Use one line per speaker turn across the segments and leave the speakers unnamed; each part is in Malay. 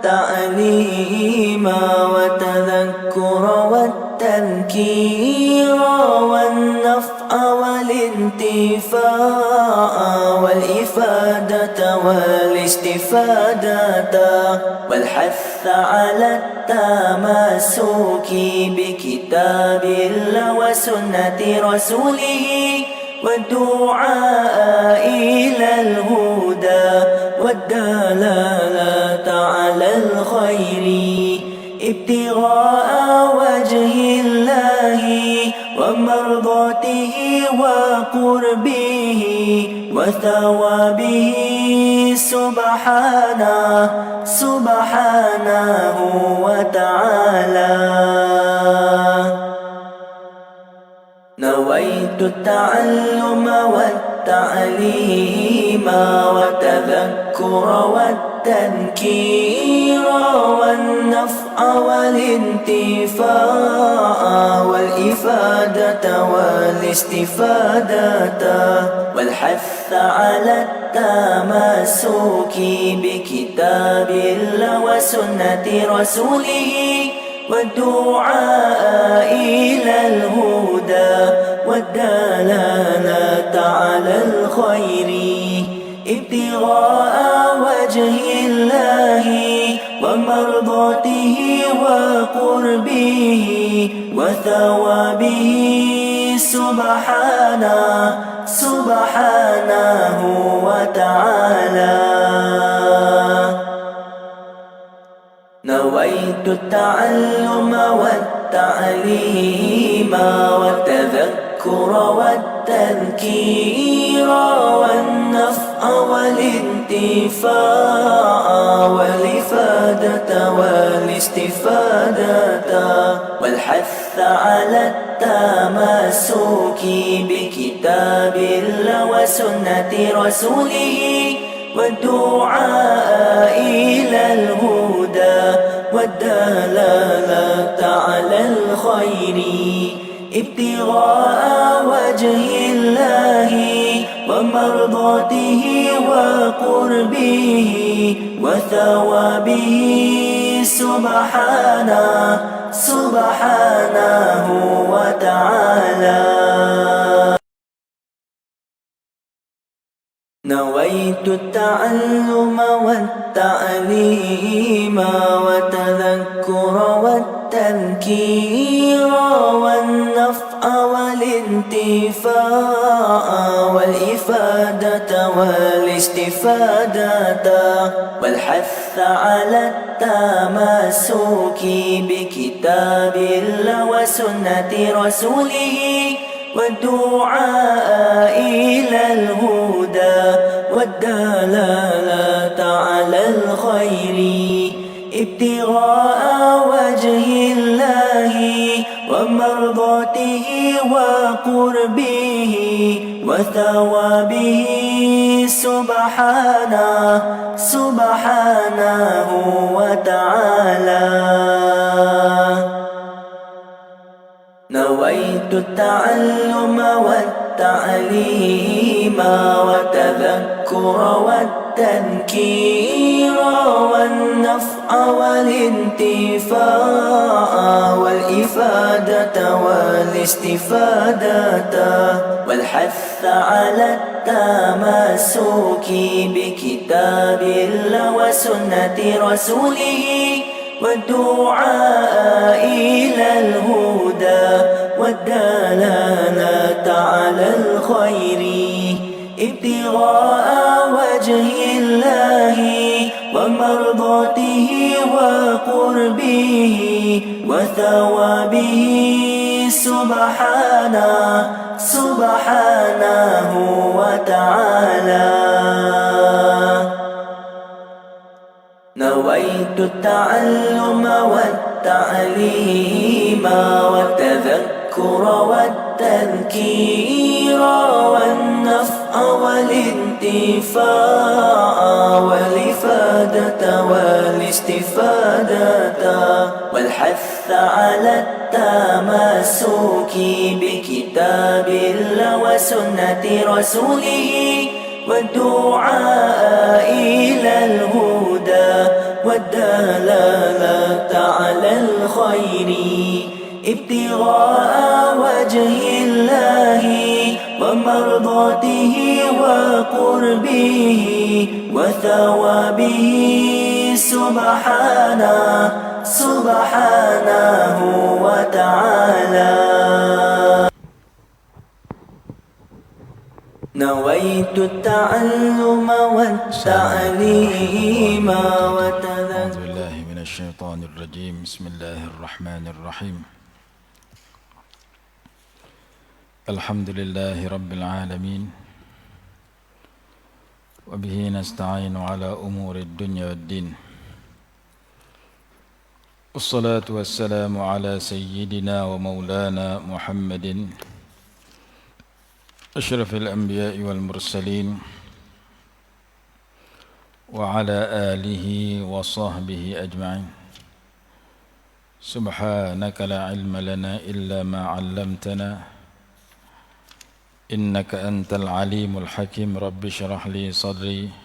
والتعليم والتذكر والتذكير والنفع والانتفاع والإفادة والاستفادة والحث على التمسك بكتاب الله وسنة رسوله والدعاء إلى الهدى والدلالة على الخير ابتغاء وجه الله ومرضاته وقربه وثوابه سبحانه وتعالى. نويت التعلم والتعليم والتذكر والتذكير والنفع والانتفاع والإفادة والاستفادة والحث على التمسك بكتاب الله وسنة رسوله والدعاء إلى الهدى والدلالة على الخير ابتغاء وجه الله ومرضاته وقربه وثوابه سبحانه وتعالى. نويت التعلم والتعليم والتذكر والتذكير والنفع والانتفاع والإفادة والاستفادة والحث على التمسك بكتاب الله وسنة رسوله والدعاء إلى الهدى والدلالة على الخير ابتغاء وجه الله ومرضاته وقربه وثوابه سبحانه وتعالى. نويت التعلم والتعليم والتذكر والتذكير والنفع والانتفاع والإفادة والاستفادة والحث على التمسك بكتاب الله وسنة رسوله والدعاء إلى الهدى والدلالة على الخير ابتغاء وجه الله ومرضاته وقربه وثوابه سبحانه وتعالى. نويت التعلم والتعليم والتذكر والتذكير والنفع والانتفاع والإفادة والاستفادة والحث على التمسك بكتاب الله وسنة رسوله والدعاء إلى الهدى والدلالة على الخير ابتغاء وجه الله ومرضاته وقربه وثوابه سبحانه وتعالى. نويت التعلم والتعليم والتذكر والتذكير والنفع والانتفاع والإفادة والاستفادة والحث على التمسك بكتاب الله وسنة رسوله والدعاء إلى الهدى والدلالة على الخير ابتغاء وجه الله ومرضاته وقربه وثوابه سبحانه وتعالى. نويت التعلم والتعليم
أعوذ بالله من الشيطان الرجيم. بسم الله الرحمن الرحيم. الحمد لله رب العالمين، وبه نستعين على أمور الدنيا والدين، والصلاة والسلام على سيدنا ومولانا محمد أشرف الأنبياء والمرسلين وعلى آله وصحبه أجمعين. سبحانك لا علم لنا إلا ما علمتنا إنك أنت العليم الحكيم. رب اشرح لي صدري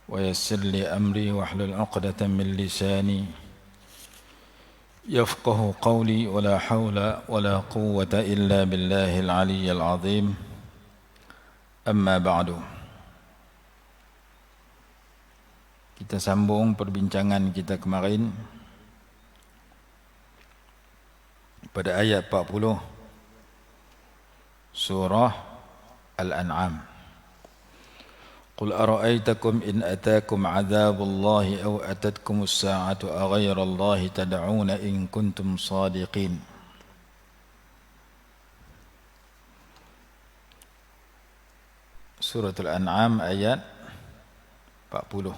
ويسر لي أمري واحلل عقدة من لساني يفقه قولي. ولا حول ولا قوة إلا بالله العلي العظيم. أما بعد. Kita sambung perbincangan kita kemarin pada ayat 40 surah Al-An'am. قل أرأيتكم إن أتاكم عذاب الله أو أتتكم الساعة أغير الله تدعون إن كنتم صادقين. Surah Al-An'am ayat 40.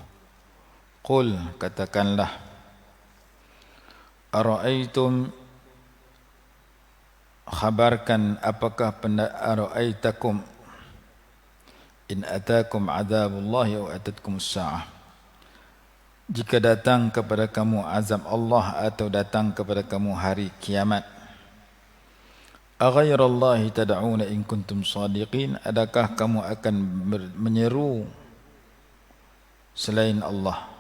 Qul, katakanlah, Ara'aitum, khabarkan apakah ara'aitakum in atakum azabullahi aw atatkum as-sa'ah, jika datang kepada kamu azab Allah atau datang kepada kamu hari kiamat, aghairallahi tad'una in kuntum shadiqin, adakah kamu akan menyeru selain Allah?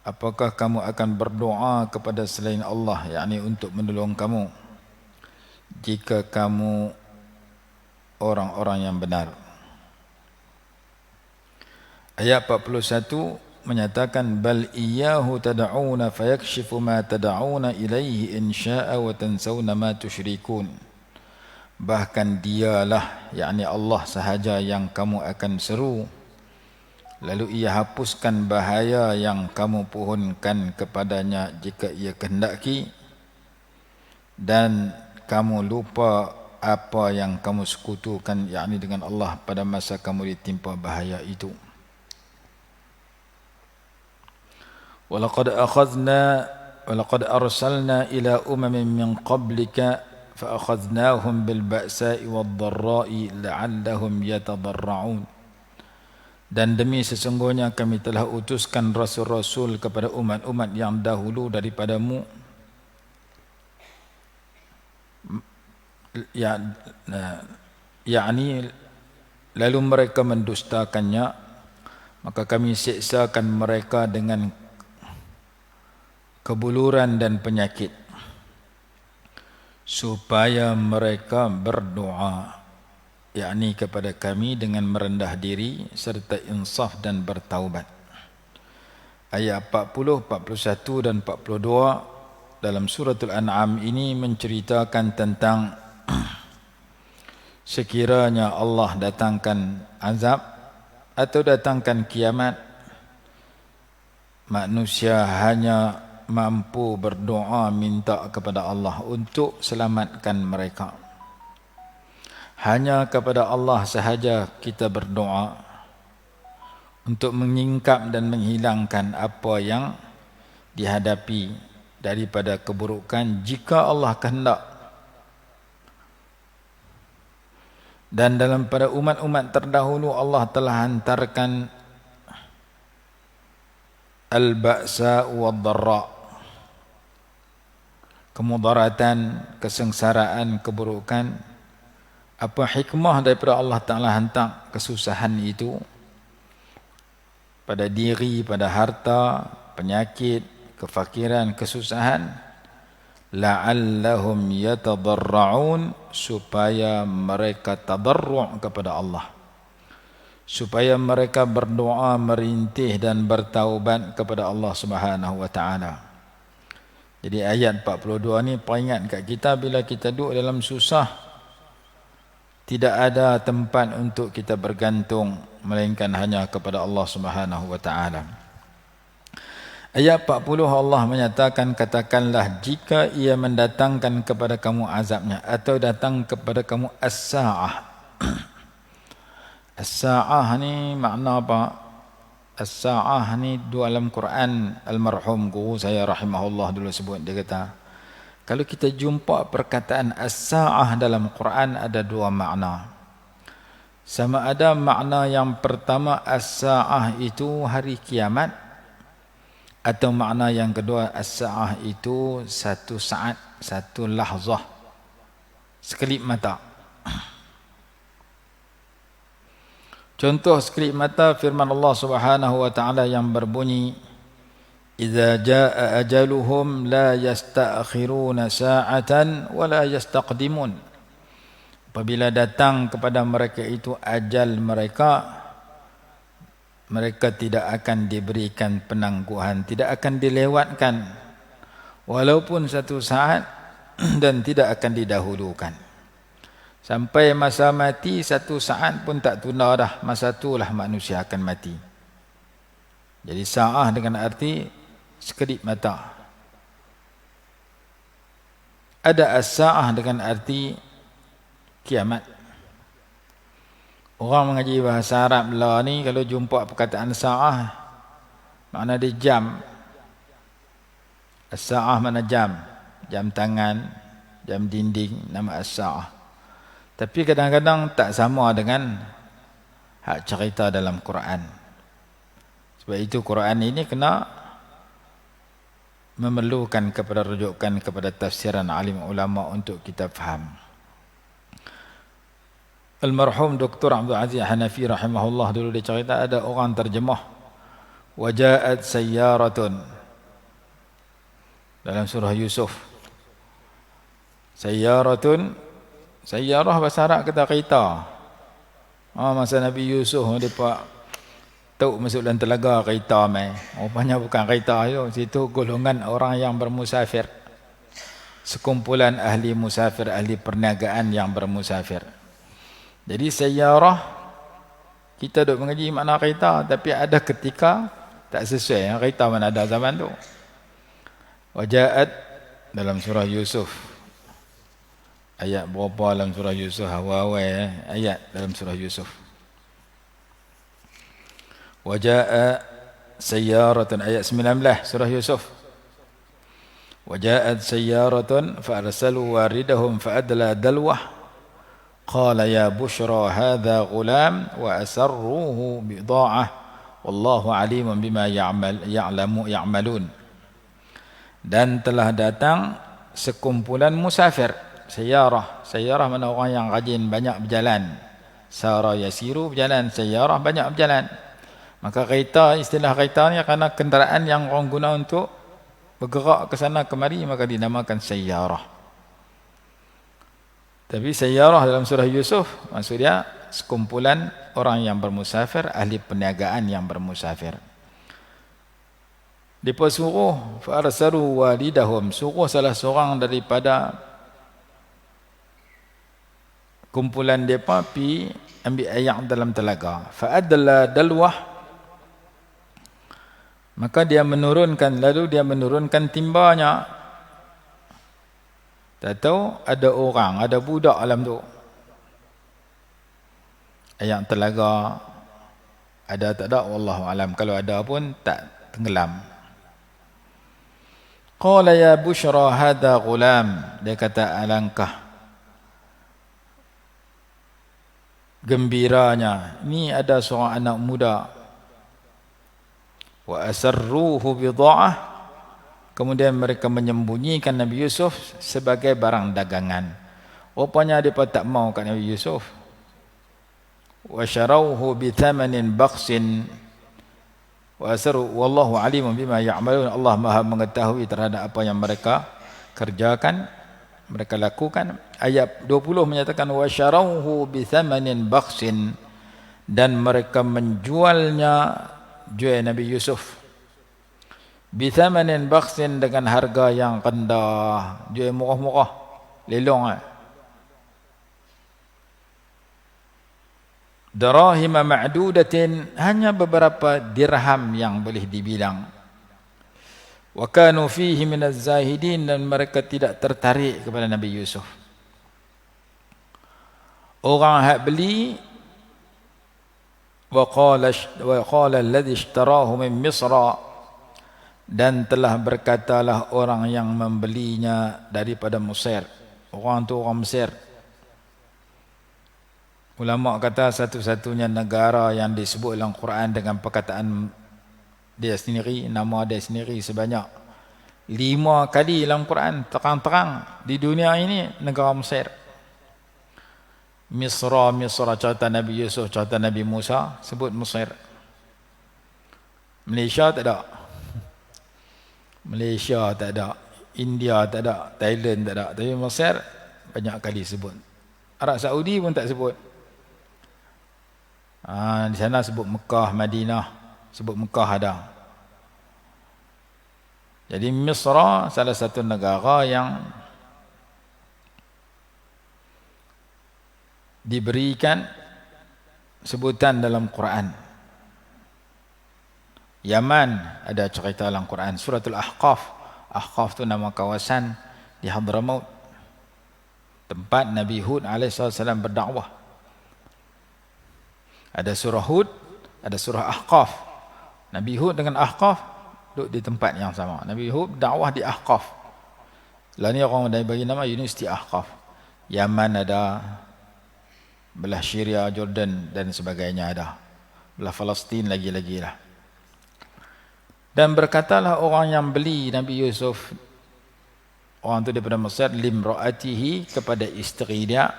Apakah kamu akan berdoa kepada selain Allah, yakni untuk menolong kamu, jika kamu orang-orang yang benar? Ayat 41 menyatakan bal iyyahu tad'una fayakshifu ma tad'una ilaihi in syaa'a wa tansawna ma tusyrikun. Bahkan dialah, yakni Allah sahaja, yang kamu akan seru, lalu ia hapuskan bahaya yang kamu pohonkan kepadanya jika ia kehendaki, dan kamu lupa apa yang kamu sekutukan, yakni dengan Allah, pada masa kamu ditimpa bahaya itu. Walaqad arsalna ila umamin min qablika fa akhadnahum bil ba'sa'i wad dharra'i la'allahum yatadarra'un. Dan demi sesungguhnya kami telah utuskan rasul-rasul kepada umat-umat yang dahulu daripadamu, yakni lalu mereka mendustakannya, maka kami siksakan mereka dengan kebuluran dan penyakit, supaya mereka berdoa, yakni kepada kami, dengan merendah diri serta insaf dan bertaubat. Ayat 40, 41 dan 42 dalam suratul An'am ini menceritakan tentang sekiranya Allah datangkan azab atau datangkan kiamat, manusia hanya mampu berdoa minta kepada Allah untuk selamatkan mereka. Hanya kepada Allah sahaja kita berdoa untuk menyingkap dan menghilangkan apa yang dihadapi daripada keburukan jika Allah kehendak. Dan dalam pada umat-umat terdahulu Allah telah hantarkan al-ba'sa wad-dharra, kemudaratan, kesengsaraan, keburukan. Apa hikmah daripada Allah Ta'ala hantar kesusahan itu? pada diri, pada harta, penyakit, kefakiran, kesusahan, la'allahum yatadarra'un, supaya mereka tadarru' kepada Allah, supaya mereka berdoa, merintih dan bertaubat kepada Allah Subhanahu wa taala. Jadi ayat 42 ni peringat kat kita bila kita duduk dalam susah, tidak ada tempat untuk kita bergantung melainkan hanya kepada Allah Subhanahu wa taala. Ayat 40 Allah menyatakan, katakanlah jika ia mendatangkan kepada kamu azabnya atau datang kepada kamu as-sa'ah. As-sa'ah ni makna apa? As-sa'ah ni dalam Quran, almarhum guru saya rahimahullah dulu sebut, dia kata kalau kita jumpa perkataan as-sa'ah dalam Quran ada dua makna. Sama ada makna yang pertama as-sa'ah itu hari kiamat, atau makna yang kedua as-sa'ah itu satu saat, satu lahzah, sekelip mata. Contoh sekelip mata firman Allah Subhanahu wa taala yang berbunyi, "Idza jaa ajaluhum la yasta'khiruna sa'atan wa la yastaqdimun." Apabila datang kepada mereka itu ajal mereka, mereka tidak akan diberikan penangguhan, tidak akan dilewatkan walaupun satu saat dan tidak akan didahulukan. Sampai masa mati satu saat pun tak tunda dah, masa itulah manusia akan mati. Jadi sa'ah dengan arti sekedip mata. Ada as-sa'ah dengan arti kiamat. Orang mengaji bahasa Arab lah ni kalau jumpa perkataan sa'ah, makna dia jam. As-sa'ah mana jam, jam tangan, jam dinding, nama as-sa'ah. Tapi kadang-kadang tak sama dengan hak cerita dalam Quran. Sebab itu Quran ini kena memerlukan kepada rujukan kepada tafsiran alim ulama untuk kita faham. Almarhum Dr. Abdul Aziz Hanafi rahimahullah dulu dia cerita ada orang terjemah waja'at sayyaratun dalam surah Yusuf. Sayyaratun, sayyarah bahasa Arab kata kereta. Masa Nabi Yusuf mereka tahu masuk dalam telaga kereta mai. Rupanya bukan kereta itu, situ golongan orang yang bermusafir. Sekumpulan ahli musafir, ahli perniagaan yang bermusafir. Jadi sayyarah kita duk mengaji makna kereta, tapi ada ketika tak sesuai. Kereta mana ada zaman tu. Waja'at dalam surah Yusuf. Ayat berapa dalam surah Yusuf? Awal-awal ayat dalam surah Yusuf. Waja'a sayyaratun, ayat 19 surah Yusuf. Waja'at sayyaratun fa'arsalu waridahum fa'adla dalwah qala ya bushra hadha ghulam wa asarruhu bida'ah wallahu alimun bima ya'malun. Dan telah datang sekumpulan musafir. Sayyarah mana orang yang rajin banyak berjalan. Sara yasiru berjalan, sayyarah banyak berjalan. Maka kereta, istilah kereta ni kerana kenderaan yang orang guna untuk bergerak ke sana kemari, maka dinamakan sayyarah. Tapi sayyarah dalam surah Yusuf maksudnya sekumpulan orang yang bermusafir, ahli perniagaan yang bermusafir. Depa suruh farsalu walidahum, suruh salah seorang daripada kumpulan mereka pi ambil air dalam telaga. Fa'adla dalwah, maka dia menurunkan, lalu dia menurunkan timbanya. Tak tahu ada orang, ada budak dalam tu. Air telaga ada tak ada wallahu alam, kalau ada pun tak tenggelam. Qala ya bushra hadha ghulam, dia kata alangkah gembiranya, ni ada seorang anak muda. Wa asarruhu bida'ah, kemudian mereka menyembunyikan Nabi Yusuf sebagai barang dagangan. Rupanya mereka tak mau kat Nabi Yusuf. Wa syarauhu bithamanin baqsin, wa asarru wallahu alimun bima ya'malun. Allah Maha mengetahui terhadap apa yang mereka kerjakan, mereka lakukan. Ayat 20 menyatakan wa syarauhu bi thamanin bakhsin, dan mereka menjualnya, jual Nabi Yusuf bi thamanin bakhsin, dengan harga yang rendah, jual murah-murah, lelong. Darahima ma'dudatin, hanya beberapa dirham yang boleh dibilang. Wa kanu fihi minaz zahidin, dan mereka tidak tertarik kepada Nabi Yusuf. Orang hak beli, wa qala alladhi ishtarahu min Misra, dan telah berkatalah orang yang membelinya daripada Mesir. Orang tu orang Mesir. Ulama kata satu-satunya negara yang disebut dalam Quran dengan perkataan dia sendiri, nama dia sendiri sebanyak 5 kali dalam Quran terang-terang di dunia ini, negara Mesir. Misra, Misra cerita Nabi Yusuf, cerita Nabi Musa, sebut Mesir. Malaysia tak ada. Malaysia tak ada, India tak ada, Thailand tak ada, tapi Mesir banyak kali sebut. Arab Saudi pun tak sebut. Di sana sebut Mekah, Madinah, sebut Mekah ada. Jadi Misra salah satu negara yang diberikan sebutan dalam Quran. Yaman ada cerita dalam Quran, suratul Ahqaf. Ahqaf tu nama kawasan di Hadramaut, tempat Nabi Hud AS berdakwah. Ada surah Hud, ada surah Ahqaf. Nabi Hud dengan Ahqaf duduk di tempat yang sama. Nabi Hud dakwah di Ahqaf. Lah ni orang dah bagi nama Universiti Ahqaf. Yaman ada, belah Syria, Jordan dan sebagainya ada. Belah Palestin lagi-lagi lah. Dan berkatalah orang yang beli Nabi Yusuf, orang tu daripada Mesir, limra'atihi, kepada isteri dia,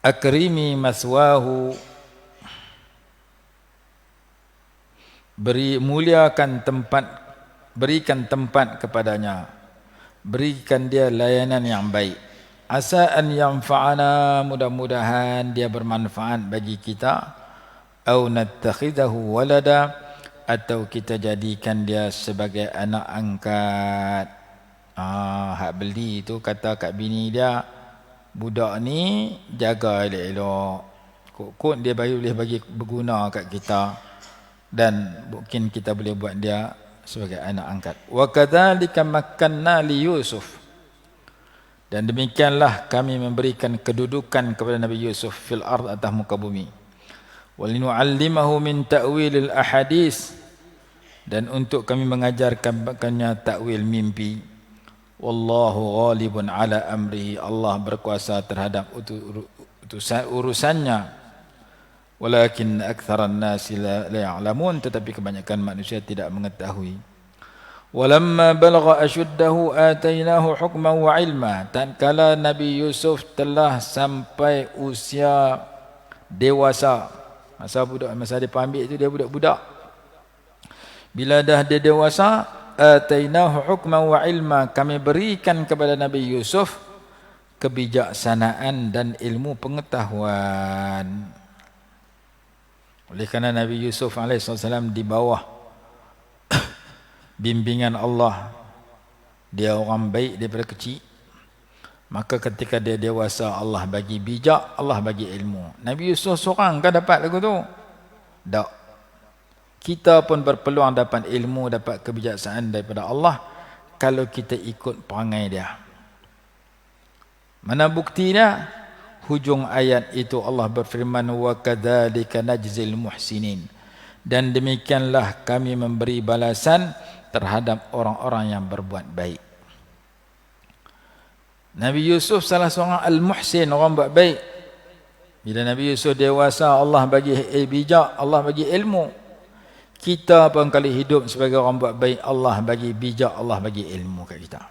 akrimi maswahu, muliakan tempat, berikan tempat kepadanya, berikan dia layanan yang baik. Asa an yanfa'ana, mudah-mudahan dia bermanfaat bagi kita, au nattakhidahu walada, atau kita jadikan dia sebagai anak angkat. Hak beli tu kata kat bini dia, budak ni jaga elok-elok, kok dia boleh bagi berguna kat kita, dan mungkin kita boleh buat dia sebagai anak angkat. Wa kadzalika makkanna li Yusuf, dan demikianlah kami memberikan kedudukan kepada Nabi Yusuf fil ard, atas muka bumi. Walinu'allimahu min ta'wilil ahadis, dan untuk kami mengajarkannya takwil mimpi. Wallahu ghalibun ala amrihi, Allah berkuasa terhadap urusannya. Walakin aktsaran nasi la ya'lamun, tetapi kebanyakan manusia tidak mengetahui. Walamma balagha ashuddahu atainahu hukman wa ilma, tatkala Nabi Yusuf telah sampai usia dewasa, masa dia ambil itu dia budak-budak, bila dah dia dewasa, atainahu hukman wa ilma, kami berikan kepada Nabi Yusuf kebijaksanaan dan ilmu pengetahuan. Oleh kerana Nabi Yusuf AS di bawah bimbingan Allah, dia orang baik daripada kecil, maka ketika dia dewasa Allah bagi bijak, Allah bagi ilmu. Nabi Yusuf seorang kan dapat lagu tu? Tak. Kita pun berpeluang dapat ilmu, dapat kebijaksanaan daripada Allah kalau kita ikut perangai dia. Mana bukti dia? Hujung ayat itu Allah berfirman, wa kadzalika najzil muhsinin, dan demikianlah kami memberi balasan terhadap orang-orang yang berbuat baik. Nabi Yusuf salah seorang al-muhsin, orang buat baik. Bila Nabi Yusuf dewasa, Allah bagi bijak, Allah bagi ilmu. Kita pun kali hidup sebagai orang buat baik, Allah bagi bijak, Allah bagi ilmu kat kita.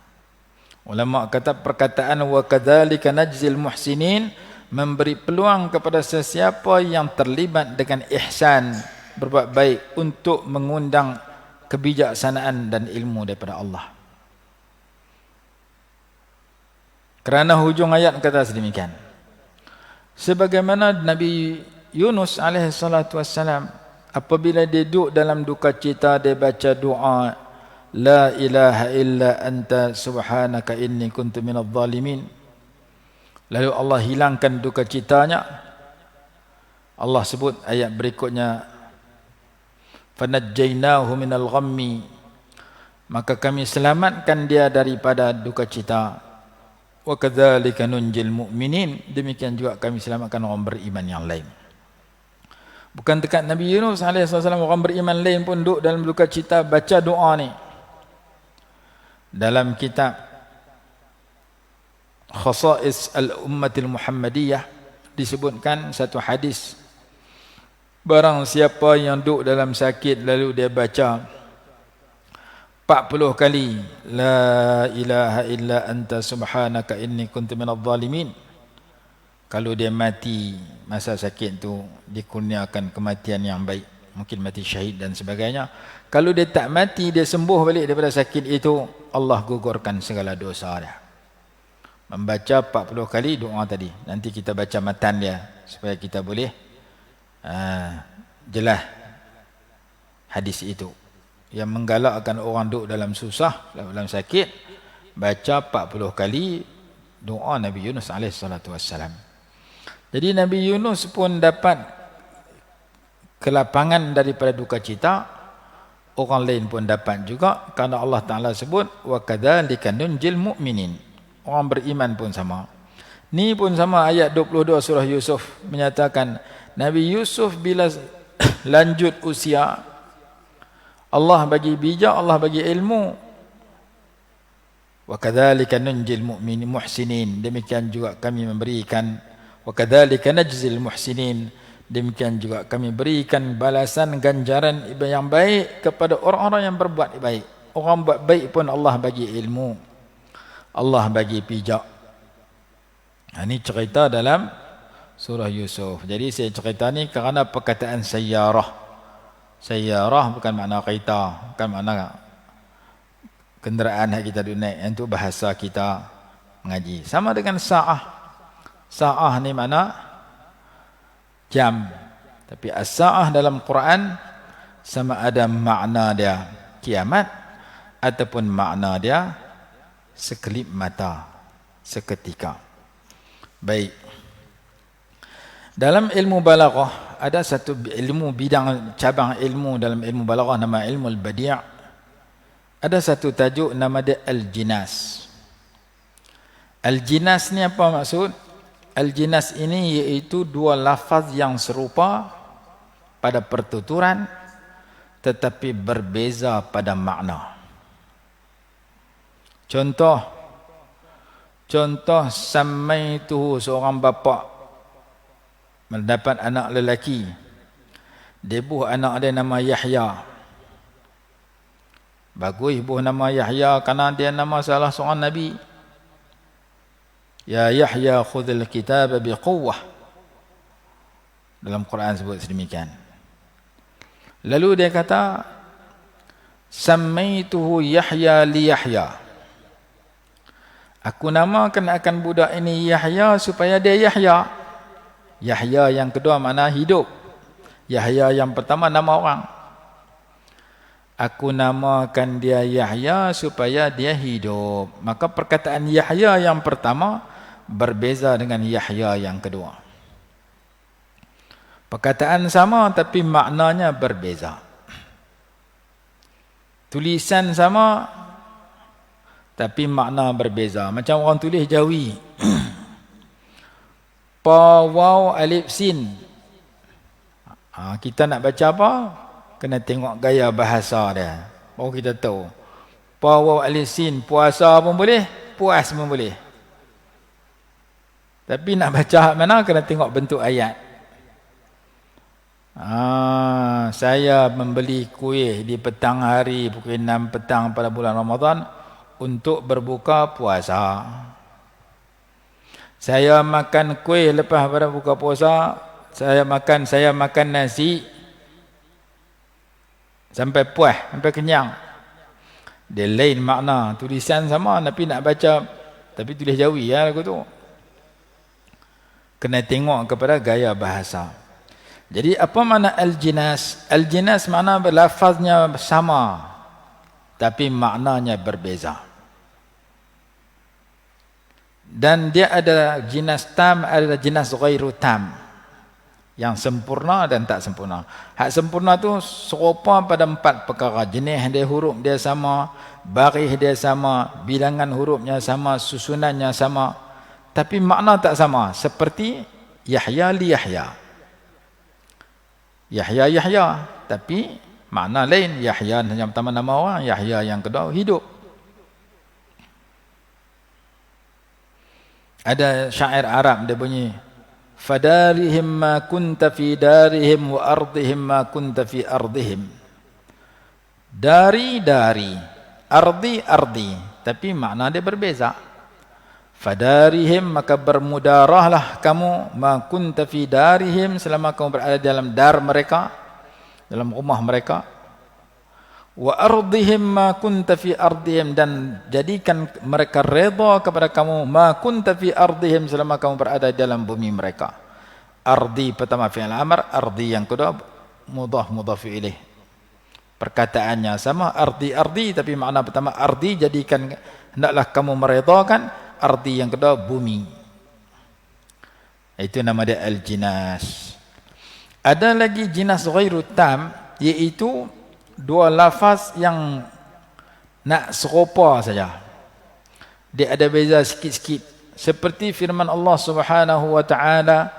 Ulama kata perkataan wa kadzalika najzil muhsinin memberi peluang kepada sesiapa yang terlibat dengan ihsan, berbuat baik untuk mengundang kebijaksanaan dan ilmu daripada Allah. Kerana hujung ayat kata sedemikian. Sebagaimana Nabi Yunus alaihissalatu wassalam, apabila dia duduk dalam duka cita, dia baca doa, La ilaha illa anta subhanaka inni kuntu minadh dhalimin. Lalu Allah hilangkan duka citanya. Allah sebut ayat berikutnya, fanajjaynahu minal ghammi, maka kami selamatkan dia daripada duka cita. Wa kadzalika nunjil mu'minin, demikian juga kami selamatkan orang beriman yang lain. Bukan dekat Nabi Yunus alaihissalam, orang beriman lain pun duduk dalam duka cita baca doa ni. Dalam kitab Khasa'is al-Ummatil Muhammadiyah disebutkan satu hadis, barang siapa yang duduk dalam sakit lalu dia baca 40 kali La ilaha illa anta subhanaka inni kuntu minadh dhalimin, kalau dia mati masa sakit tu dikurniakan kematian yang baik, mungkin mati syahid dan sebagainya. Kalau dia tak mati, dia sembuh balik daripada sakit itu, Allah gugurkan segala dosa dia. Membaca 40 kali doa tadi. Nanti kita baca matan dia supaya kita boleh jelas hadis itu yang menggalakkan orang duduk dalam susah, dalam sakit, baca 40 kali doa Nabi Yunus alaihissalatu wassalam. Jadi Nabi Yunus pun dapat kelapangan daripada duka cita, orang lain pun dapat juga, kerana Allah Ta'ala sebut wa kadzalika nunjil mu'minin, orang beriman pun sama. Ni pun sama, ayat 22 surah Yusuf menyatakan Nabi Yusuf bila lanjut usia, Allah bagi bijak, Allah bagi ilmu. Wa kadzalika nunjil mu'minin muhsinin, demikian juga kami memberikan, wa kadzalika najzil muhsinin, demikian juga kami berikan balasan ganjaran yang baik kepada orang-orang yang berbuat baik. Orang buat baik pun Allah bagi ilmu, Allah bagi bijak. Ini cerita dalam surah Yusuf. Jadi saya cerita ni kerana perkataan sayyarah. Sayyarah bukan makna kereta, bukan makna kenderaan yang kita duduk naik. Itu bahasa kita mengaji. Sama dengan sa'ah. Sa'ah ni makna jam. Tapi as-sa'ah dalam Quran sama ada makna dia kiamat ataupun makna dia sekelip mata, seketika. Baik. Dalam ilmu balaghah ada satu ilmu bidang cabang ilmu dalam ilmu balaghah nama ilmu al-badi'. Ada satu tajuk nama dia al-jinas. Al-jinas ni apa maksud? Al-jinas ini iaitu dua lafaz yang serupa pada pertuturan tetapi berbeza pada makna. Contoh samaituhu, seorang bapa mendapat anak lelaki, dia buh anak dia nama Yahya. Bagus buh nama Yahya kerana dia nama salah seorang nabi. Ya Yahya khudhil kitaba biquwwah, dalam Quran sebut sedemikian. Lalu dia kata samaituhu Yahya li Yahya, aku namakan akan budak ini Yahya supaya dia Yahya. Yahya yang kedua makna hidup. Yahya yang pertama nama orang. Aku namakan dia Yahya supaya dia hidup. Maka perkataan Yahya yang pertama berbeza dengan Yahya yang kedua. Perkataan sama tapi maknanya berbeza. Tulisan sama tapi makna berbeza. Macam orang tulis Jawi. Pa, waw, alif, sin. Kita nak baca apa? Kena tengok gaya bahasa dia. Baru kita tahu. Pa, waw, alif, sin. Puasa pun boleh, puas pun boleh. Tapi nak baca mana? Kena tengok bentuk ayat. Saya membeli kuih di petang hari pukul 6 petang pada bulan Ramadan untuk berbuka puasa. Saya makan kuih lepas pada buka puasa, saya makan nasi sampai puas, sampai kenyang. Dia lain makna, tulisan sama tapi nak baca tapi tulis Jawi ya lagu tu. Kena tengok kepada gaya bahasa. Jadi apa makna al-jinas? Al-jinas makna lafaznya sama tapi maknanya berbeza. Dan dia ada jinas tam, ada jinas ghairu tam. Yang sempurna dan tak sempurna. Hak sempurna tu serupa pada 4 perkara. Jenis dia, huruf dia sama, baris dia sama, bilangan hurufnya sama, susunannya sama. Tapi makna tak sama. Seperti Yahya li Yahya. Yahya Yahya. Tapi makna lain. Yahya yang pertama nama orang, Yahya yang kedua hidup. Ada syair Arab dia bunyi, fadarihim ma kunta fi darihim wa ardihim ma kunta fi ardihim. Dari, ardi, tapi makna dia berbeza. Fadarihim, maka bermudarahlah kamu, ma kunta fi darihim, selama kamu berada dalam dar mereka, dalam rumah mereka. Wa ardihim ma kunta fi ardihim, dan jadikan mereka redha kepada kamu, ma kunta fi ardihim, selama kamu berada dalam bumi mereka. Ardi pertama fi'il amr, ardi yang kedua mudhaf ilaih. Perkataannya sama, ardi tapi makna pertama ardi, jadikan hendaklah kamu meredhakan, ardi yang kedua bumi. Itu nama dia al-jinas. Ada lagi jinas ghairu tam, iaitu 2 lafaz yang nak serupa saja. Dia ada beza sikit-sikit. Seperti firman Allah Subhanahu wa taala,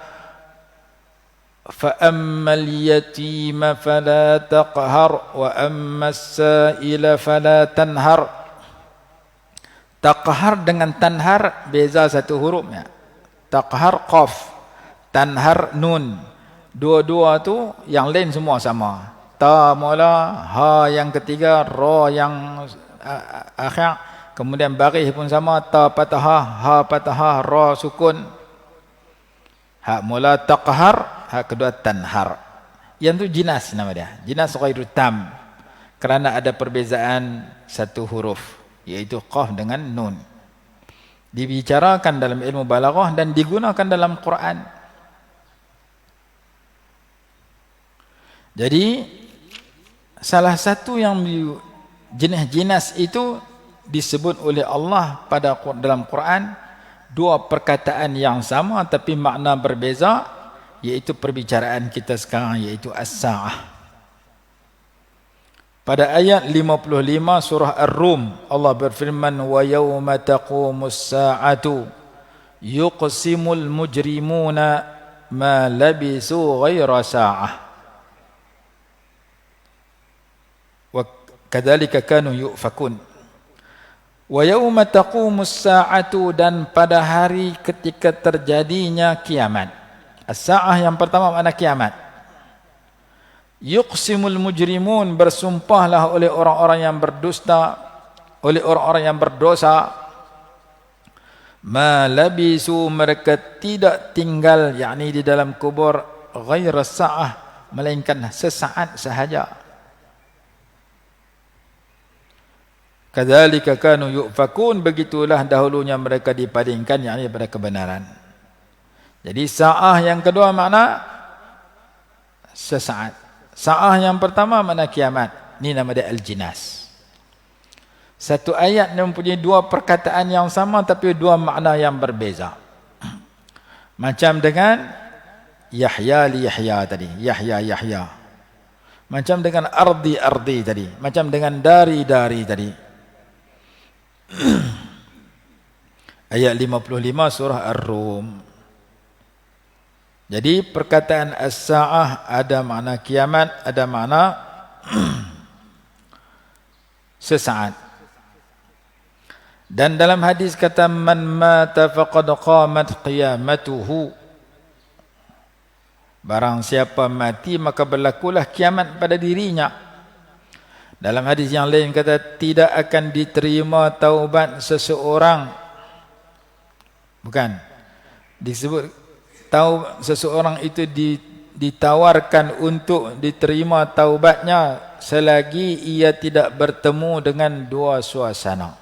fa ammal yatima fala taqhar wa ammas sa'ila fala tanhar. Taqhar dengan tanhar beza 1 hurufnya. Taqhar qaf, tanhar nun. Dua-dua tu yang lain semua sama. Ta mula, ha yang ketiga, ra yang akhir, kemudian baris pun sama, ta patahah, ha patahah, ra sukun. Hak mula taqhar, hak kedua tanhar. Yang tu jinas nama dia, jinas ghairu tam, kerana ada perbezaan 1 huruf, iaitu qaf dengan nun. Dibicarakan dalam ilmu balaghah dan digunakan dalam Quran. Jadi salah satu yang jenis-jenis itu disebut oleh Allah dalam Quran, 2 perkataan yang sama tapi makna berbeza, iaitu perbicaraan kita sekarang, iaitu as-sa'ah. Pada ayat 55 surah Ar-Rum, Allah berfirman, wa yawma taqumus sa'atu yuqsimul mujrimuna ma labisu ghaira sa'ah. Kadzalika kanu yufakun. Wa yauma taqumus sa'atu, dan pada hari ketika terjadinya kiamat. As-sa'ah yang pertama makna kiamat. Yuqsimul mujrimun, bersumpahlah oleh orang-orang yang berdusta, oleh orang-orang yang berdosa. Ma labisu, mereka tidak tinggal, yakni di dalam kubur, ghaira sa'ah, melainkan sesaat sahaja. Kadzalika kanu yufakun, begitulah dahulunya mereka dipalingkan, yakni pada kebenaran. Jadi sa'ah yang kedua makna sesaat. Sa'ah yang pertama makna kiamat. Ini nama dia al-jinas. 1 ayat yang mempunyai 2 perkataan yang sama tapi 2 makna yang berbeza. Macam dengan Yahya li Yahya tadi, Yahya Yahya. Macam dengan ardi tadi, macam dengan dari tadi. Ayat 55 surah Ar-Rum. Jadi perkataan as-sa'ah ada makna kiamat, ada makna sesaat. Dan dalam hadis kata, man mata faqad qamat qiyamatuhu, barang siapa mati maka berlakulah kiamat pada dirinya. Dalam hadis yang lain kata, tidak akan diterima taubat seseorang. Bukan disebut seseorang itu ditawarkan untuk diterima taubatnya selagi ia tidak bertemu dengan dua suasana.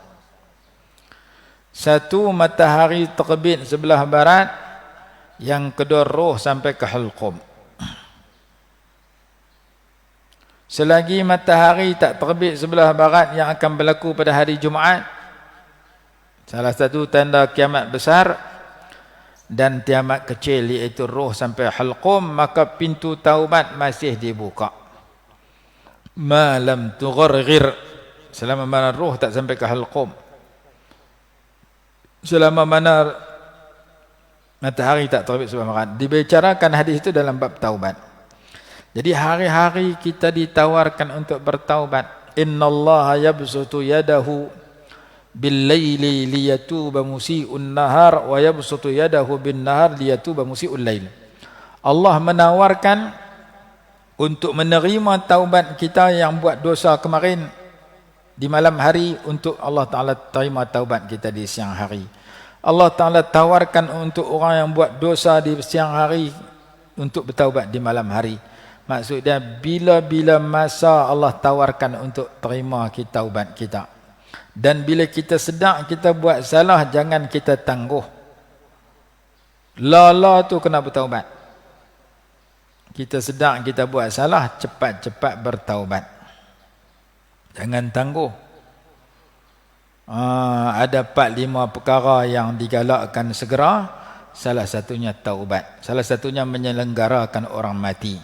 Satu, matahari terbit sebelah barat, yang kedua roh sampai ke hulqum. Selagi matahari tak terbit sebelah barat yang akan berlaku pada hari Jumaat, salah satu tanda kiamat besar, dan kiamat kecil iaitu roh sampai hulqum, maka pintu taubat masih dibuka. Malam tugharghir, selama mana roh tak sampai ke hulqum, selama mana matahari tak terbit sebelah barat. Dibicarakan hadis itu dalam bab taubat. Jadi hari-hari kita ditawarkan untuk bertaubat. Innallaha yabsutu yadahu bil-laili liyatuba musii'un nahar wa yabsutu yadahu bin-nahar liyatuba musii'ul lail. Allah menawarkan untuk menerima taubat kita yang buat dosa kemarin di malam hari, untuk Allah Ta'ala terima taubat kita di siang hari. Allah Ta'ala tawarkan untuk orang yang buat dosa di siang hari untuk bertaubat di malam hari. Maksudnya bila-bila masa Allah tawarkan untuk terima kita taubat kita. Dan bila kita sedar kita buat salah, jangan kita tangguh. Lala tu kena bertaubat. Kita sedar kita buat salah, cepat-cepat bertaubat. Jangan tangguh. Ada 4-5 perkara yang digalakkan segera. Salah satunya taubat. Salah satunya menyelenggarakan orang mati.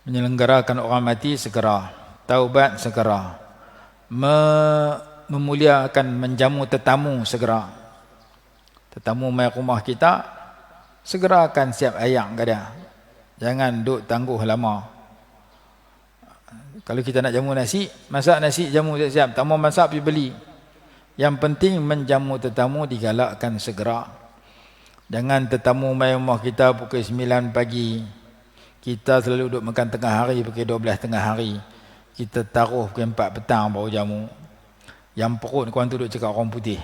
Menyelenggarakan orang mati segera. Taubat segera. Memuliakan, menjamu tetamu segera. Tetamu mai rumah kita, segerakan siap ayam ke dia. Jangan duk tangguh lama. Kalau kita nak jamu nasi, masak nasi, jamu siap-siap. Tak mau masak, pergi beli. Yang penting menjamu tetamu digalakkan segera. Jangan tetamu mai rumah kita pukul 9 pagi. Kita selalu duduk makan tengah hari, pukul 12 tengah hari. Kita taruh pukul 4 petang baru jamu. Yang perut kawan tu duduk cakap orang putih.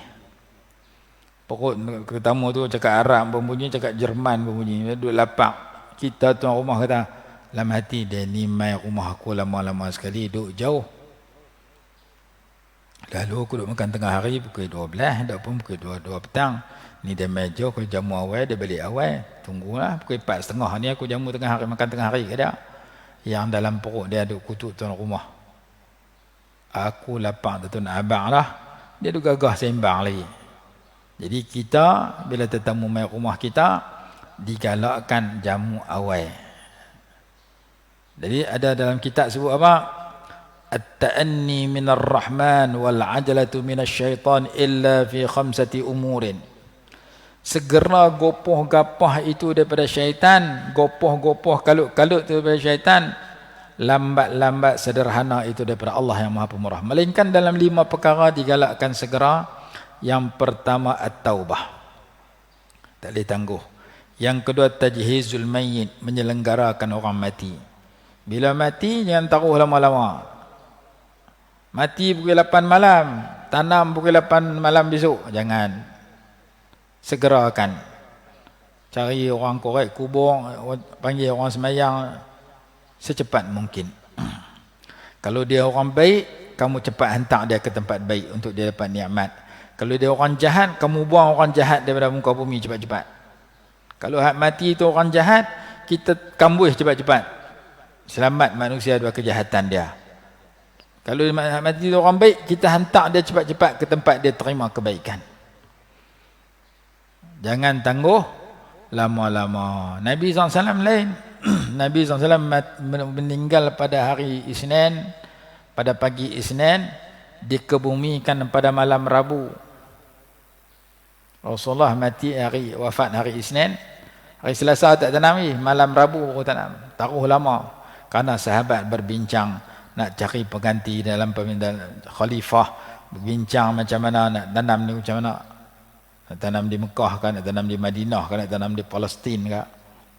Perut tetamu tu cakap Arab berbunyi, cakap Jerman berbunyi. Duduk lapak. Kita tuan rumah kata, dalam hati dia ni mai rumah aku lama-lama sekali, duduk jauh. Lalu aku duduk makan tengah hari pukul 12, tak pun pukul 2 petang. Ni dia mai jauh, kalau jamu awal dia balik awal. Tunggulah pukul 4.30 ni aku jamu tengah hari, makan tengah hari ke dia. Yang dalam perut dia duduk kutuk tuan rumah. Aku lapang tu nak abang lah. Dia duduk gagah sembang lagi. Jadi kita bila tetamu mai rumah kita, digalakkan jamu awal. Jadi ada dalam kitab sebut apa? At-ta'anni minar rahman wal ajalatu minasyaitan illa fi 5 umurin. Segera gopoh gapah itu daripada syaitan, gopoh-gopoh kalut-kalut itu daripada syaitan, lambat-lambat sederhana itu daripada Allah yang Maha Pemurah. Melainkan dalam 5 perkara digalakkan segera. Yang pertama at-taubah. Tak boleh tangguh. Yang kedua tajhizul mayyit, menyelenggarakan orang mati. Bila mati jangan taruh lama-lama. Mati pukul 8 malam, tanam pukul 8 malam besok, jangan. Segerakan. Cari orang korek kubur, panggil orang semayang secepat mungkin. Kalau dia orang baik, kamu cepat hantar dia ke tempat baik untuk dia dapat nikmat. Kalau dia orang jahat, kamu buang orang jahat daripada muka bumi cepat-cepat. Kalau hak mati itu orang jahat, kita kambuh cepat-cepat. Selamat manusia dua kejahatan dia. Kalau mati itu orang baik, kita hantar dia cepat-cepat ke tempat dia terima kebaikan. Jangan tangguh lama-lama. Nabi SAW lain. Nabi SAW meninggal pada hari Isnin, pada pagi Isnin, dikebumikan pada malam Rabu. Rasulullah mati wafat hari Isnin. Hari Selasa tak tanam, malam Rabu baru tanam. Taruh lama. Karena sahabat berbincang nak cari pengganti dalam pemerintahan khalifah, berbincang macam mana nak tanam ni, macam mana nak tanam di Mekah kan, nak tanam di Madinah kan, nak tanam di Palestin kan.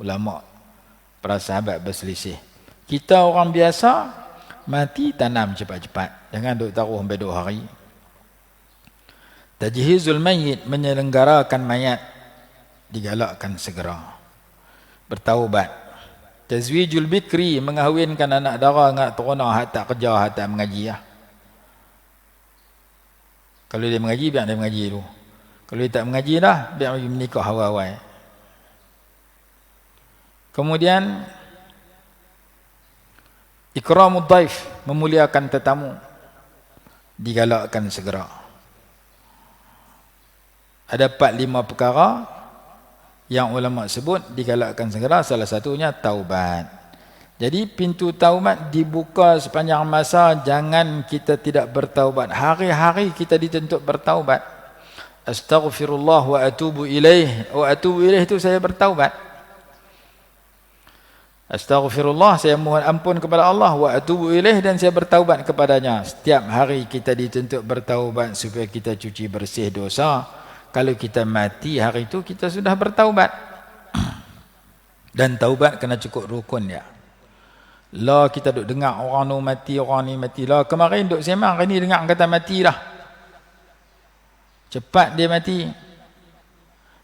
Ulama para sahabat berselisih. Kita orang biasa mati tanam cepat-cepat, jangan duk taruh sampai 2 hari. Tajhizul mayyit, menyelenggarakan mayat, digalakkan segera. bertaubat. Tazwijul bikri, mengahwinkan anak dara dengan terona hak tak kerja, hak tak mengaji lah. Kalau dia mengaji, biar dia mengaji dulu. Kalau dia tak mengaji dah, biar dia menikah awal-awal. Kemudian ikramud daif, memuliakan tetamu, digalakkan segera. Ada 4-5 perkara yang ulama sebut digalakkan segera, salah satunya taubat. Jadi pintu taubat dibuka sepanjang masa, jangan kita tidak bertaubat. Hari-hari kita dituntut bertaubat. Astaghfirullah wa atubu ilaih. Wa atubu ilaih itu saya bertaubat. Astaghfirullah, saya mohon ampun kepada Allah, wa atubu ilaih, dan saya bertaubat kepadanya. Setiap hari kita dituntut bertaubat supaya kita cuci bersih dosa. Kalau kita mati hari itu, kita sudah bertaubat. Dan taubat kena cukup rukun ya. Lah kita duk dengar orang ni mati, orang ni mati. Lah kemarin duk semang, hari ni dengar kata mati dah. Cepat dia mati.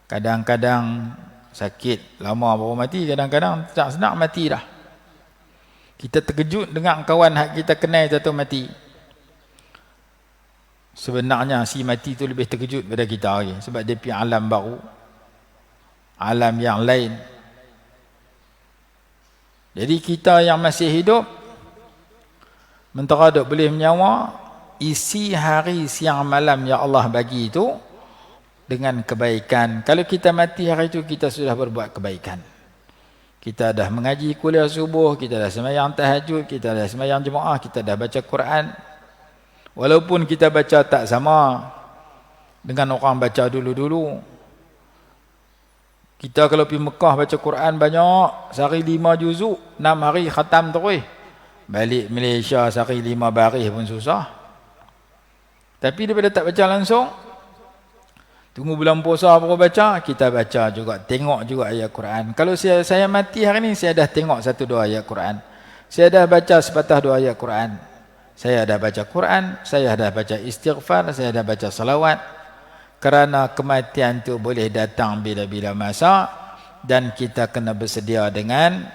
Kadang-kadang sakit, lama baru mati. Kadang-kadang tak senang mati dah. Kita terkejut dengar kawan hak kita kenal jatuh mati. Sebenarnya si mati tu lebih terkejut daripada kita lagi. Sebab dia pergi alam baru. Alam yang lain. Jadi kita yang masih hidup, mentera duk boleh menyawa, isi hari siang malam yang Allah bagi itu dengan kebaikan. Kalau kita mati hari itu, kita sudah berbuat kebaikan. Kita dah mengaji kuliah subuh, kita dah sembahyang tahajud, kita dah sembahyang jemaah, kita dah baca Quran. Walaupun kita baca tak sama dengan orang baca dulu-dulu. Kita kalau pergi Mekah baca Quran banyak, sehari 5 juzuk, 6 hari khatam terus. Balik Malaysia sehari 5 baris pun susah. Tapi daripada tak baca langsung, tunggu bulan puasa baru baca, kita baca juga, tengok juga ayat Quran. Kalau saya mati hari ni, saya dah tengok 1-2 ayat Quran. Saya dah baca sepatah 2 ayat Quran. Saya dah baca Quran, saya dah baca istighfar, saya dah baca salawat. Kerana kematian itu boleh datang bila-bila masa, dan kita kena bersedia dengan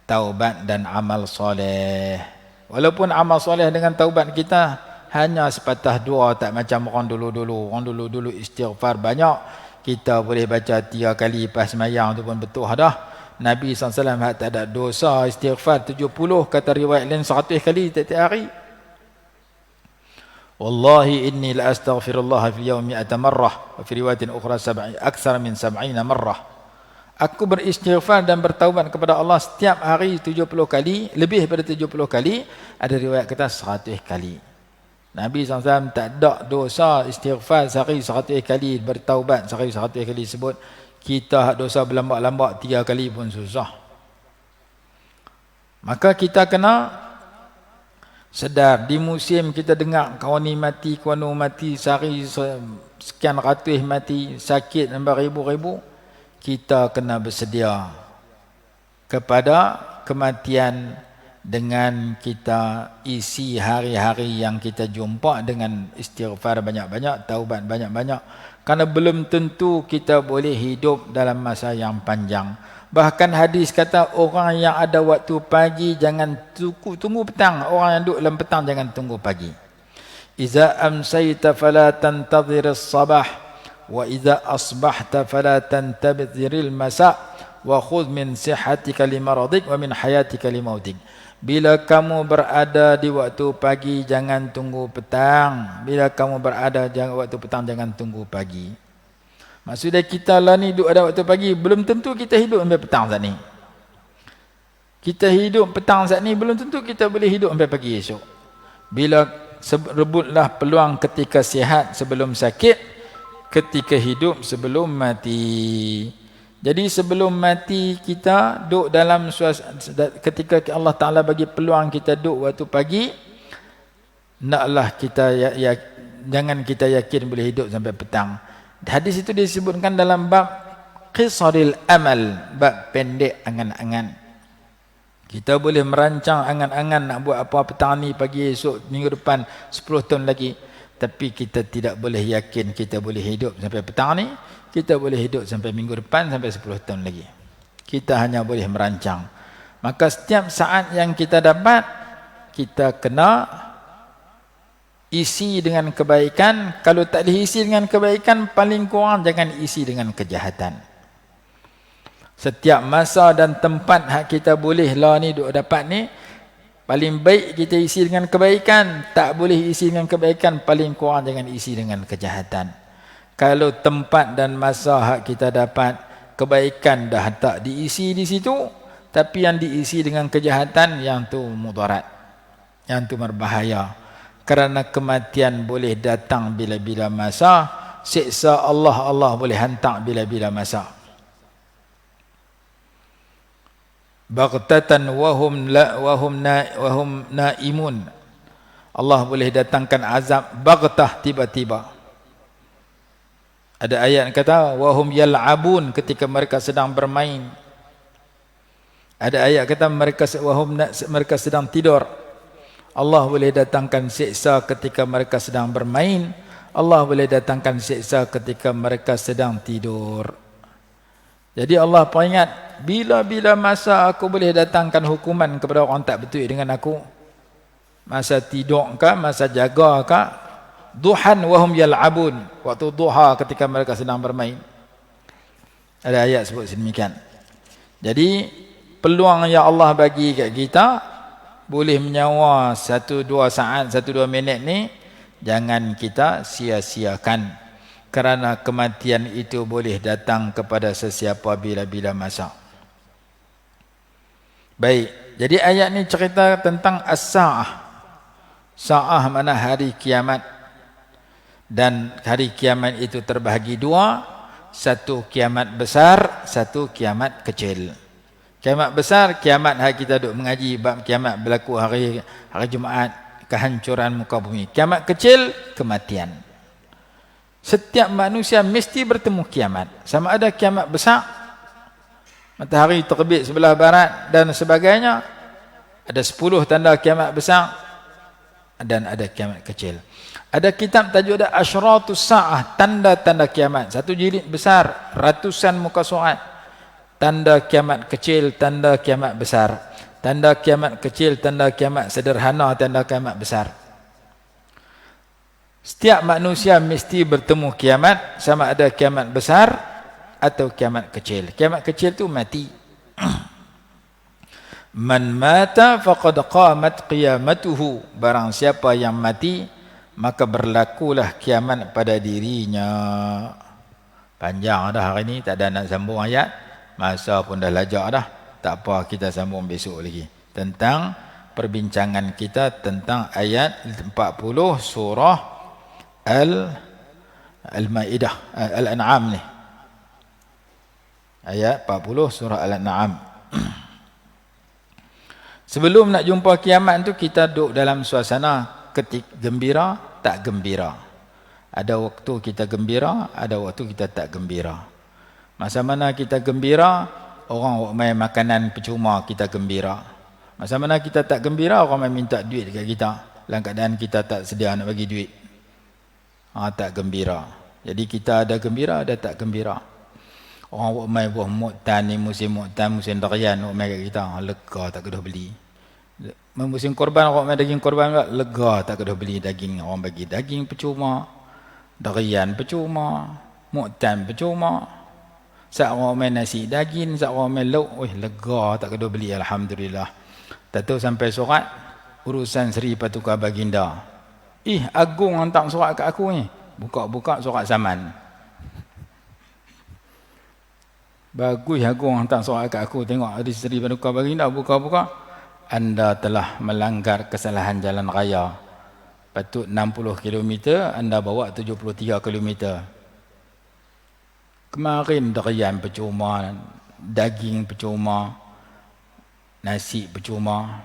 taubat dan amal soleh. Walaupun amal soleh dengan taubat kita hanya sepatah 2, tak macam orang dulu-dulu. Orang dulu-dulu istighfar banyak. Kita boleh baca 3 kali pas sembahyang tu pun betul dah. Nabi SAW tak ada dosa istighfar 70, kata riwayat lain 100 kali tiap-tiap hari. Wallahi inni la astaghfirullah fil yawmi 100 marrah wa fi riwayatin ukhra akthar min 70 marrah. Aku beristighfar dan bertaubat kepada Allah setiap hari 70 kali, lebih daripada 70 kali, ada riwayat kata 100 kali. Nabi SAW tak ada dosa istighfar sehari 100 kali, bertaubat sehari 100 kali sebut. Kita dosa berlambak-lambak 3 kali pun susah. Maka kita kena sedar, di musim kita dengar kawan ni mati, kawan ni mati, sehari sekian ratus mati, sakit beribu-ribu, kita kena bersedia kepada kematian dengan kita isi hari-hari yang kita jumpa dengan istighfar banyak-banyak, taubat banyak-banyak. Karena belum tentu kita boleh hidup dalam masa yang panjang. Bahkan hadis kata orang yang ada waktu pagi jangan tunggu petang. Orang yang duduk dalam petang jangan tunggu pagi. Iza amsayta fala tantadhir as-sabah wa iza asbahta fala tantadhiril masa wa khudh min sihhatika limaradik wa min hayatika limautik. Bila kamu berada di waktu pagi jangan tunggu petang. Bila kamu berada di waktu petang jangan tunggu pagi. Maksudnya kita lah ni duduk ada waktu pagi, belum tentu kita hidup sampai petang saat ni. Kita hidup petang saat ni, belum tentu kita boleh hidup sampai pagi esok. Bila rebutlah peluang ketika sihat sebelum sakit, ketika hidup sebelum mati. Jadi sebelum mati kita duduk dalam ketika Allah Ta'ala bagi peluang kita duduk waktu pagi, naklah kita jangan kita yakin boleh hidup sampai petang. Hadis itu disebutkan dalam bab qisaril amal, bab pendek angan-angan. Kita boleh merancang angan-angan nak buat apa petang ni, pagi esok, minggu depan, 10 tahun lagi. Tapi kita tidak boleh yakin kita boleh hidup sampai petang ni. Kita boleh hidup sampai minggu depan, sampai 10 tahun lagi. Kita hanya boleh merancang. Maka setiap saat yang kita dapat, kita kena isi dengan kebaikan. Kalau tak boleh isi dengan kebaikan, paling kurang jangan isi dengan kejahatan. Setiap masa dan tempat hak kita boleh lah ni duk dapat ni, paling baik kita isi dengan kebaikan. Tak boleh isi dengan kebaikan, paling kurang jangan isi dengan kejahatan. Kalau tempat dan masa hak kita dapat, kebaikan dah tak diisi di situ, tapi yang diisi dengan kejahatan, yang tu mudarat, yang tu berbahaya. Kerana kematian boleh datang bila-bila masa, siksa Allah boleh hantar bila-bila masa. Baghtatan wahum naimun. Allah boleh datangkan azab baghtah, tiba-tiba. Ada ayat kata wahum yal'abun, ketika mereka sedang bermain. Ada ayat kata mereka sedang tidur. Allah boleh datangkan siksa ketika mereka sedang bermain. Allah boleh datangkan siksa ketika mereka sedang tidur. Jadi Allah peringat, bila-bila masa aku boleh datangkan hukuman kepada orang tak betul dengan aku. Masa tidur kah, masa jaga kah? Duhan wahum yal'abun, waktu duha ketika mereka sedang bermain. Ada ayat sebut sedemikian. Jadi peluang yang Allah bagi kat kita, boleh menyawa 1-2 saat, 1-2 minit ni, jangan kita sia-siakan. Kerana kematian itu boleh datang kepada sesiapa bila-bila masa. Baik, jadi ayat ni cerita tentang as-sa'ah. Sa'ah mana hari kiamat. Dan hari kiamat itu terbahagi 2. Satu kiamat besar, satu kiamat kecil. Kiamat besar, kiamat hari kita duk mengaji bab kiamat berlaku hari Jumaat, kehancuran muka bumi. Kiamat kecil, kematian. Setiap manusia mesti bertemu kiamat. Sama ada kiamat besar, matahari terbit sebelah barat dan sebagainya. Ada 10 tanda kiamat besar dan ada kiamat kecil. Ada kitab tajuk ada Asyratus Sa'ah, tanda-tanda kiamat. Satu jilid besar, ratusan muka surat. Tanda kiamat kecil, tanda kiamat besar. Tanda kiamat kecil, tanda kiamat sederhana, tanda kiamat besar. Setiap manusia mesti bertemu kiamat, sama ada kiamat besar atau kiamat kecil. Kiamat kecil tu mati. Man mata faqad qamat qiyamatuhu. Barang siapa yang mati, maka berlakulah kiamat pada dirinya. Panjang dah hari ni, tak ada nak sambung ayat. Masa pun dah lajak dah. Tak apa, kita sambung besok lagi. Tentang perbincangan kita tentang ayat 40 surah Al-Ma'idah, Al-An'am ni. Ayat 40 surah Al-An'am. Sebelum nak jumpa kiamat tu, kita duduk dalam suasana gembira, tak gembira. Ada waktu kita gembira, ada waktu kita tak gembira. Masa mana kita gembira, orang main makanan percuma, kita gembira. Masa mana kita tak gembira, orang main minta duit dekat kita, dalam keadaan kita tak sedia nak bagi duit. Tak gembira. Jadi kita ada gembira, ada tak gembira. Orang main buah mu'tan ni, musim mu'tan, musim darian, orang main kat kita, lega tak kedah beli. Musim korban, orang main daging korban pula, lega tak kedah beli daging. Orang bagi daging percuma, darian percuma, mu'tan percuma. Saat orang main nasi daging, saat orang main lauk, lega tak kedah beli, alhamdulillah. Tak tahu sampai surat, urusan Seri Patuka Baginda. Agung hantar surat kat aku ni. Buka-buka surat saman. Bagus Agung hantar surat kat aku. Tengok ada Seri Patuka Baginda. Buka-buka. Anda telah melanggar kesalahan jalan raya. Patut 60 km, anda bawa 73 km. Kemarin darian percuma, daging percuma, nasi percuma.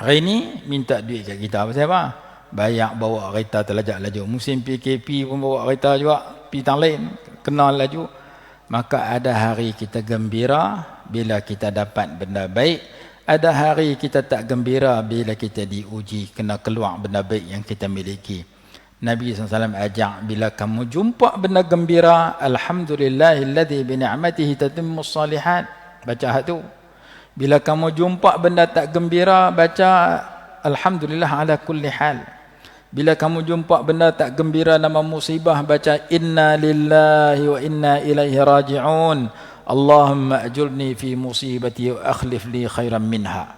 Hari ni minta duit kat kita. Pasal apa? Banyak bawa kereta terlajak laju. Musim PKP pun bawa kereta juga, pergi tang lain, kenal laju. Maka ada hari kita gembira bila kita dapat benda baik. Ada hari kita tak gembira bila kita diuji, kena keluar benda baik yang kita miliki. Nabi SAW ajak, bila kamu jumpa benda gembira, alhamdulillahilladzi bi ni'matihi tatimmus salihat. baca hak tu. Bila kamu jumpa benda tak gembira, baca alhamdulillah ala kulli hal. Bila kamu jumpa benda tak gembira, nama musibah, baca inna lillahi wa inna ilaihi raji'un. Allahumma ajurni fi musibati wa akhlif li khairan minha.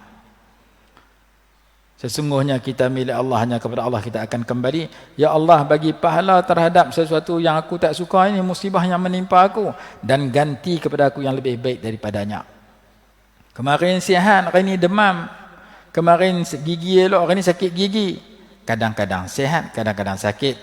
Sesungguhnya kita milik Allah, hanya kepada Allah kita akan kembali. Ya Allah, bagi pahala terhadap sesuatu yang aku tak suka ini, musibah yang menimpa aku, dan ganti kepada aku yang lebih baik daripadanya. Kemarin sihat, hari ini demam. Kemarin gigi elok, hari ini sakit gigi. Kadang-kadang sihat, kadang-kadang sakit.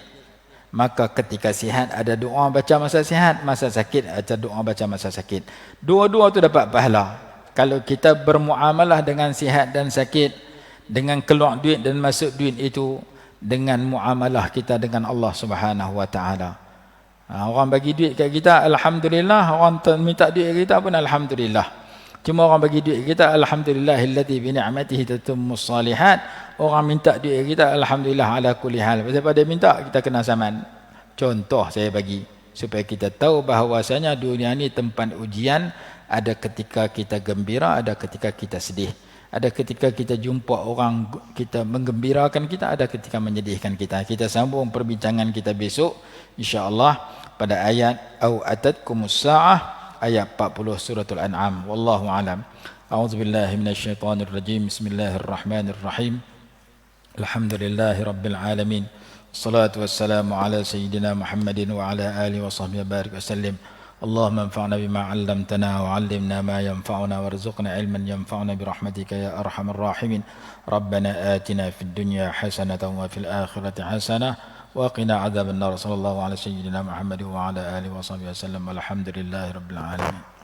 Maka ketika sihat ada doa baca masa sihat, masa sakit ada doa baca masa sakit. Dua-dua tu dapat pahala. Kalau kita bermuamalah dengan sihat dan sakit, dengan keluar duit dan masuk duit itu, dengan muamalah kita dengan Allah Subhanahu wa taala. Orang bagi duit kat kita, alhamdulillah. Orang minta duit kat kita pun alhamdulillah. Cuma orang bagi duit kita, alhamdulillahilladzi bi ni'matihi tatimmus shalihat. Orang minta duit kita, alhamdulillah ala kulli hal. Sebab dia minta, kita kena saman. Contoh saya bagi supaya kita tahu bahawasanya dunia ni tempat ujian. Ada ketika kita gembira, ada ketika kita sedih. Ada ketika kita jumpa orang kita menggembirakan kita, ada ketika menyedihkan kita. Kita sambung perbincangan kita besok insya-Allah pada ayat au atatkumus saah, ayat 40 suratul An'am. Wallahu alam. A'udzubillahi minasyaitonir rajim. Bismillahirrahmanirrahim. Alhamdulillahi rabbil alamin. Wassalatu wassalamu ala sayyidina Muhammadin wa ala alihi wa sahbihi barik wasallim. Allahumma anfa'na bima 'allamtana wa 'allimna ma yanfa'una warzuqna 'ilman yanfa'una bi rahmatika ya arhamar rahimin. Rabbana atina fid dunya hasanatan wa fil akhirati hasanah wa qina 'adzaban nar. Sallallahu ala sayyidina Muhammad wa ala alihi wa sahbihi wasallam. Alhamdulillahi rabbil alamin.